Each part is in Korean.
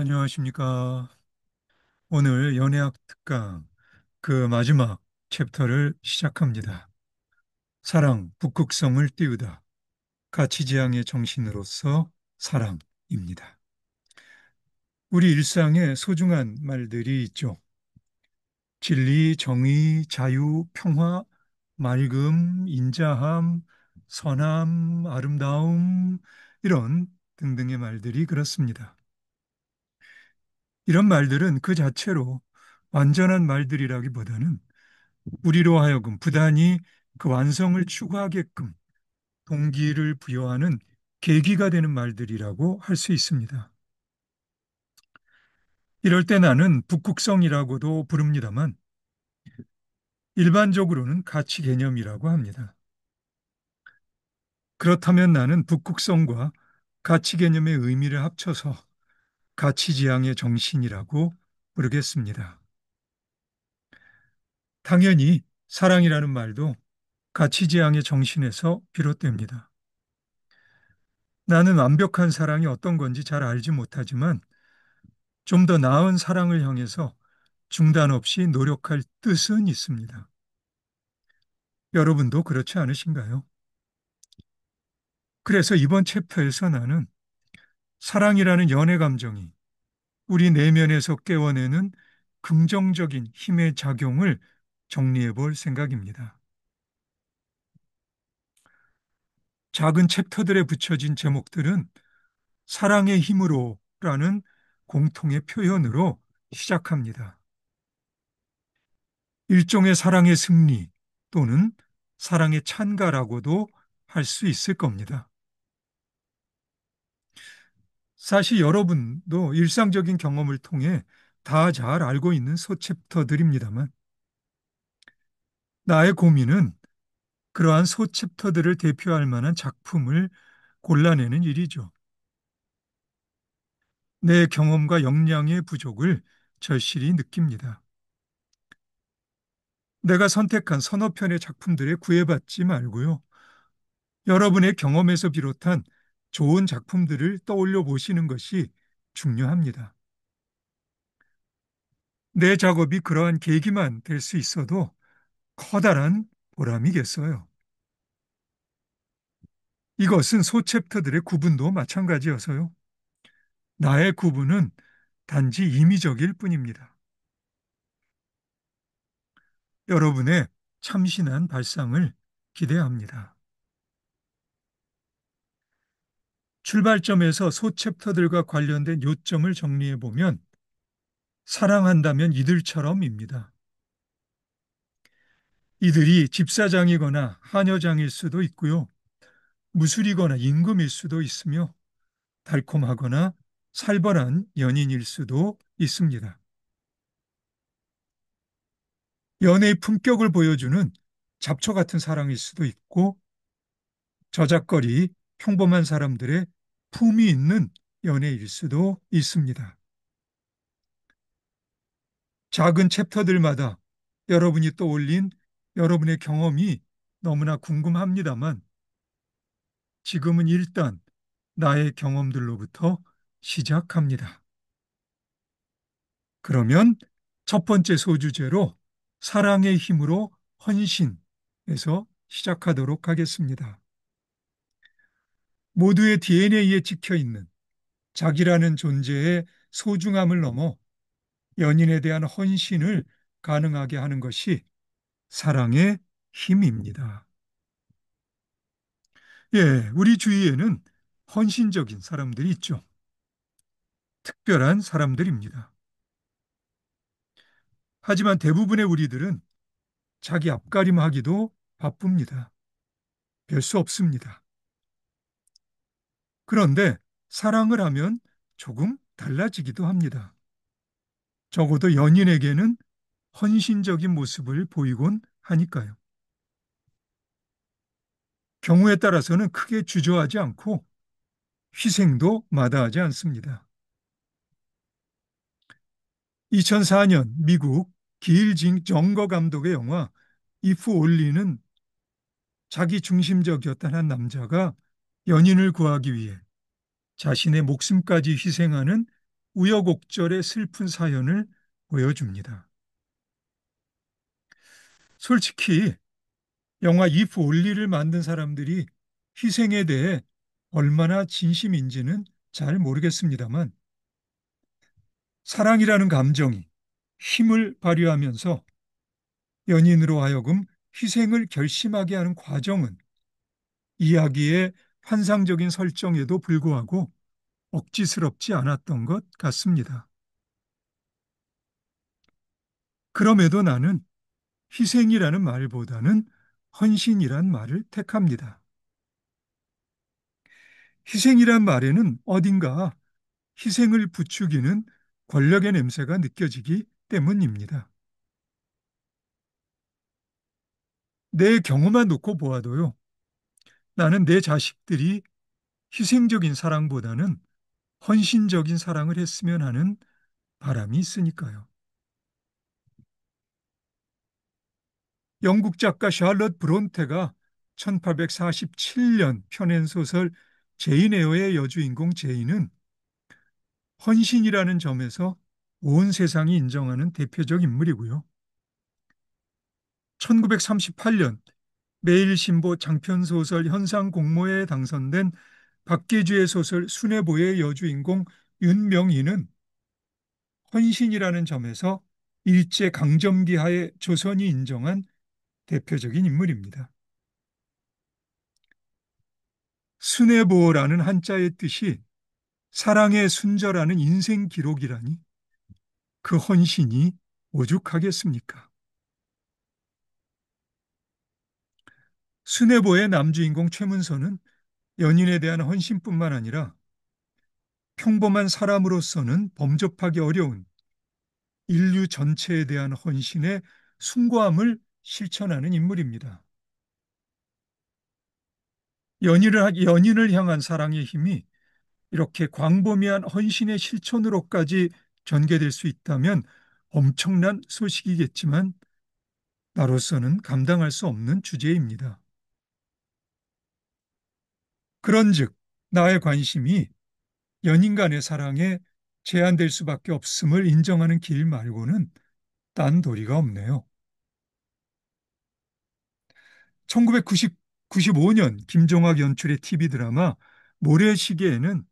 안녕하십니까. 오늘 연애학 특강 그 마지막 챕터를 시작합니다. 사랑, 북극성을 띄우다. 가치지향의 정신으로서 사랑입니다. 우리 일상에 소중한 말들이 있죠. 진리, 정의, 자유, 평화, 맑음, 인자함, 선함, 아름다움, 이런 등등의 말들이 그렇습니다. 이런 말들은 그 자체로 완전한 말들이라기보다는 우리로 하여금 부단히 그 완성을 추구하게끔 동기를 부여하는 계기가 되는 말들이라고 할 수 있습니다. 이럴 때 나는 북극성이라고도 부릅니다만 일반적으로는 가치 개념이라고 합니다. 그렇다면 나는 북극성과 가치 개념의 의미를 합쳐서 가치지향의 정신이라고 부르겠습니다. 당연히 사랑이라는 말도 가치지향의 정신에서 비롯됩니다. 나는 완벽한 사랑이 어떤 건지 잘 알지 못하지만 좀 더 나은 사랑을 향해서 중단 없이 노력할 뜻은 있습니다. 여러분도 그렇지 않으신가요? 그래서 이번 챕터에서 나는 사랑이라는 연애 감정이 우리 내면에서 깨워내는 긍정적인 힘의 작용을 정리해 볼 생각입니다. 작은 챕터들에 붙여진 제목들은 사랑의 힘으로라는 공통의 표현으로 시작합니다. 일종의 사랑의 승리 또는 사랑의 찬가라고도 할 수 있을 겁니다. 사실 여러분도 일상적인 경험을 통해 다 잘 알고 있는 소챕터들입니다만 나의 고민은 그러한 소챕터들을 대표할 만한 작품을 골라내는 일이죠. 내 경험과 역량의 부족을 절실히 느낍니다. 내가 선택한 서너 편의 작품들에 구애받지 말고요. 여러분의 경험에서 비롯한 좋은 작품들을 떠올려 보시는 것이 중요합니다. 내 작업이 그러한 계기만 될 수 있어도 커다란 보람이겠어요. 이것은 소챕터들의 구분도 마찬가지여서요. 나의 구분은 단지 임의적일 뿐입니다. 여러분의 참신한 발상을 기대합니다. 출발점에서 소챕터들과 관련된 요점을 정리해 보면 사랑한다면 이들처럼입니다. 이들이 집사장이거나 하녀장일 수도 있고요. 무술이거나 임금일 수도 있으며 달콤하거나 살벌한 연인일 수도 있습니다. 연애의 품격을 보여주는 잡초 같은 사랑일 수도 있고 저작거리 평범한 사람들의 품이 있는 연애일 수도 있습니다. 작은 챕터들마다 여러분이 떠올린 여러분의 경험이 너무나 궁금합니다만 지금은 일단 나의 경험들로부터 시작합니다. 그러면 첫 번째 소주제로 사랑의 힘으로 헌신에서 시작하도록 하겠습니다. 모두의 DNA에 찍혀 있는 자기라는 존재의 소중함을 넘어 연인에 대한 헌신을 가능하게 하는 것이 사랑의 힘입니다. 예, 우리 주위에는 헌신적인 사람들이 있죠. 특별한 사람들입니다. 하지만 대부분의 우리들은 자기 앞가림하기도 바쁩니다. 별 수 없습니다. 그런데 사랑을 하면 조금 달라지기도 합니다. 적어도 연인에게는 헌신적인 모습을 보이곤 하니까요. 경우에 따라서는 크게 주저하지 않고 희생도 마다하지 않습니다. 2004년 미국 기일징 정거 감독의 영화 이프 올리는 자기 중심적이었던 한 남자가 연인을 구하기 위해 자신의 목숨까지 희생하는 우여곡절의 슬픈 사연을 보여줍니다. 솔직히 영화 이프 올리를 만든 사람들이 희생에 대해 얼마나 진심인지는 잘 모르겠습니다만 사랑이라는 감정이 힘을 발휘하면서 연인으로 하여금 희생을 결심하게 하는 과정은 이야기의 환상적인 설정에도 불구하고 억지스럽지 않았던 것 같습니다. 그럼에도 나는 희생이라는 말보다는 헌신이란 말을 택합니다. 희생이란 말에는 어딘가 희생을 부추기는 권력의 냄새가 느껴지기 때문입니다. 내 경우만 놓고 보아도요. 나는 내 자식들이 희생적인 사랑보다는 헌신적인 사랑을 했으면 하는 바람이 있으니까요. 영국 작가 샬럿 브론테가 1847년 펴낸 소설 제인 에어의 여주인공 제인은 헌신이라는 점에서 온 세상이 인정하는 대표적 인물이고요. 1938년 매일신보 장편소설 현상공모에 당선된 박계주의 소설 순애보의 여주인공 윤명희는 헌신이라는 점에서 일제강점기 하에 조선이 인정한 대표적인 인물입니다. 순애보라는 한자의 뜻이 사랑의 순저라는 인생 기록이라니 그 헌신이 오죽하겠습니까? 순애보의 남주인공 최문서는 연인에 대한 헌신뿐만 아니라 평범한 사람으로서는 범접하기 어려운 인류 전체에 대한 헌신의 숭고함을 실천하는 인물입니다. 연인을 향한 사랑의 힘이 이렇게 광범위한 헌신의 실천으로까지 전개될 수 있다면 엄청난 소식이겠지만 나로서는 감당할 수 없는 주제입니다. 그런즉 나의 관심이 연인 간의 사랑에 제한될 수밖에 없음을 인정하는 길 말고는 딴 도리가 없네요. 1995년 김종학 연출의 TV 드라마 모래시계에는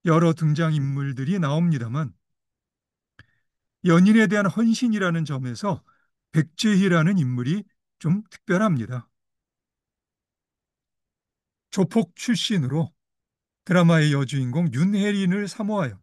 여러 등장인물들이 나옵니다만 연인에 대한 헌신이라는 점에서 백제희라는 인물이 좀 특별합니다. 조폭 출신으로 드라마의 여주인공 윤혜린을 사모하여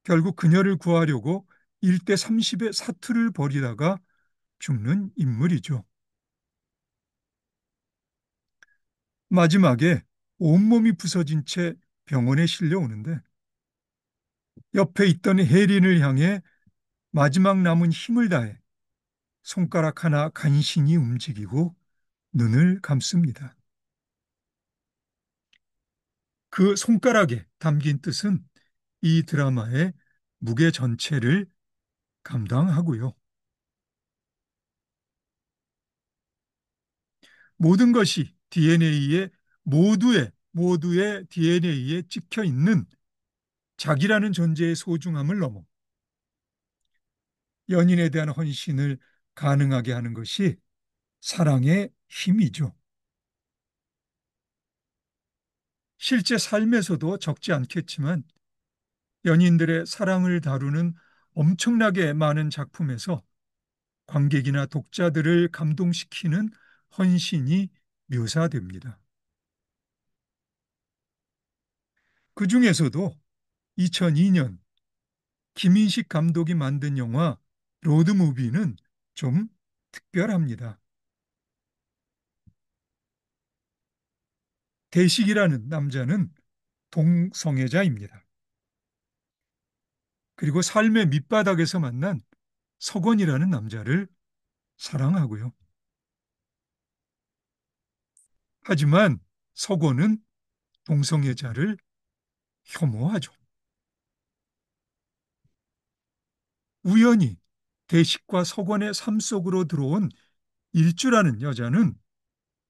결국 그녀를 구하려고 1대 30의 사투를 벌이다가 죽는 인물이죠. 마지막에 온몸이 부서진 채 병원에 실려오는데 옆에 있던 혜린을 향해 마지막 남은 힘을 다해 손가락 하나 간신히 움직이고 눈을 감습니다. 그 손가락에 담긴 뜻은 이 드라마의 무게 전체를 감당하고요. 모든 것이 DNA에 모두의 DNA에 찍혀 있는 자기라는 존재의 소중함을 넘어 연인에 대한 헌신을 가능하게 하는 것이 사랑의 힘이죠. 실제 삶에서도 적지 않겠지만 연인들의 사랑을 다루는 엄청나게 많은 작품에서 관객이나 독자들을 감동시키는 헌신이 묘사됩니다. 그 중에서도 2002년 김인식 감독이 만든 영화 로드무비는 좀 특별합니다. 대식이라는 남자는 동성애자입니다. 그리고 삶의 밑바닥에서 만난 석원이라는 남자를 사랑하고요. 하지만 석원은 동성애자를 혐오하죠. 우연히 대식과 석원의 삶 속으로 들어온 일주라는 여자는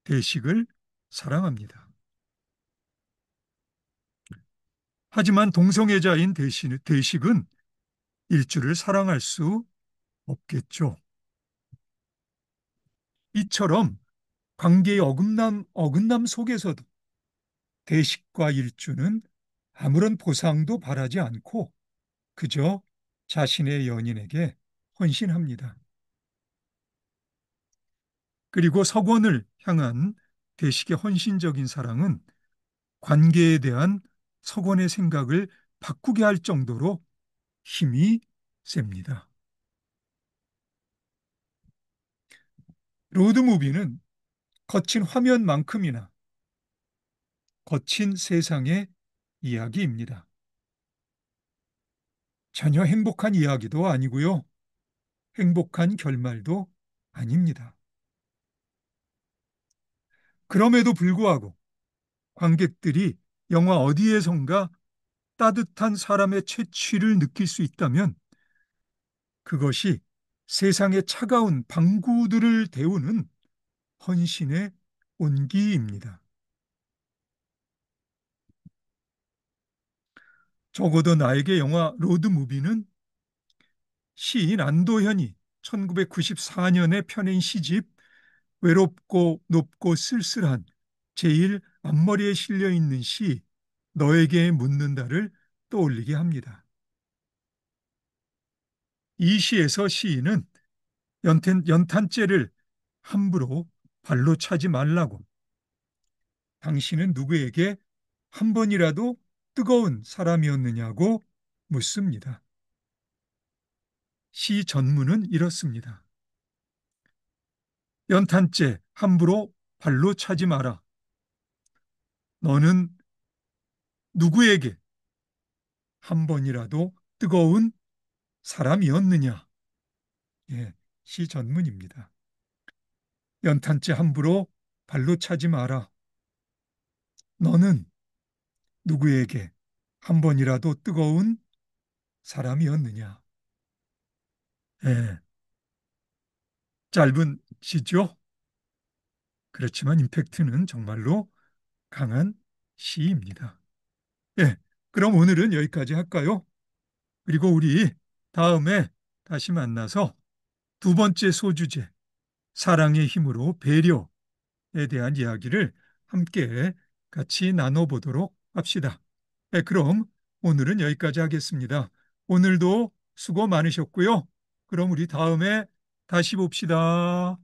대식을 사랑합니다. 하지만 동성애자인 대식은 일주를 사랑할 수 없겠죠. 이처럼 관계의 어긋남 속에서도 대식과 일주는 아무런 보상도 바라지 않고 그저 자신의 연인에게 헌신합니다. 그리고 석원을 향한 대식의 헌신적인 사랑은 관계에 대한 석원의 생각을 바꾸게 할 정도로 힘이 셉니다. 로드무비는 거친 화면만큼이나 거친 세상의 이야기입니다. 전혀 행복한 이야기도 아니고요. 행복한 결말도 아닙니다. 그럼에도 불구하고 관객들이 영화 어디에선가 따뜻한 사람의 채취를 느낄 수 있다면 그것이 세상의 차가운 방구들을 데우는 헌신의 온기입니다. 적어도 나에게 영화 로드무비는 시인 안도현이 1994년에 펴낸 시집 외롭고 높고 쓸쓸한 제일 앞머리에 실려 있는 시 너에게 묻는다를 떠올리게 합니다. 이 시에서 시인은 연탄재를 함부로 발로 차지 말라고 당신은 누구에게 한 번이라도 뜨거운 사람이었느냐고 묻습니다. 시 전문은 이렇습니다. 연탄재 함부로 발로 차지 마라. 너는 누구에게 한 번이라도 뜨거운 사람이었느냐? 예, 시 전문입니다. 연탄재 함부로 발로 차지 마라. 너는 누구에게 한 번이라도 뜨거운 사람이었느냐? 예, 짧은 시죠? 그렇지만 임팩트는 정말로 강한 시입니다. 예, 그럼 오늘은 여기까지 할까요? 그리고 우리 다음에 다시 만나서 두 번째 소주제, 사랑의 힘으로 배려에 대한 이야기를 함께 같이 나눠보도록 합시다. 네, 그럼 오늘은 여기까지 하겠습니다. 오늘도 수고 많으셨고요. 그럼 우리 다음에 다시 봅시다.